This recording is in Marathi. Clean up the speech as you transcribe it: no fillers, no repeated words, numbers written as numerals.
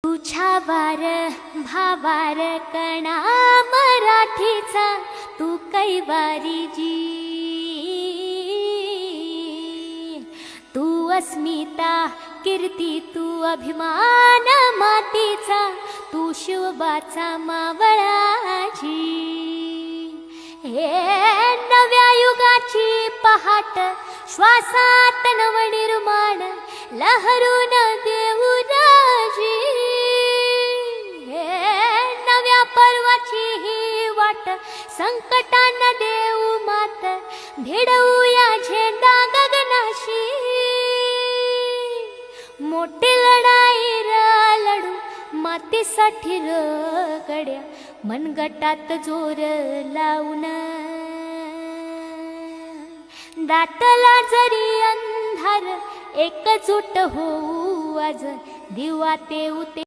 तुझ्या वार भावार कणा मराठीचा तू कैवारी जी, तू अस्मिता कीर्ती तू अभिमान मातीचा, तू शिवबाचा मावळाजी। हे नव्या युगाची पहाट श्वासात नवनिर्माण लहरून देऊ राजी। नव्या पर्वाची ही वाट संकटांना देऊ मात, भिडवूया झेंडा गगनाशी। मोठी लढाई लढू मातीसाठी गड्या, मनगटात जोर लावून दाटला जरी अंधार, एकजूट होऊ आज दिवा ते उते।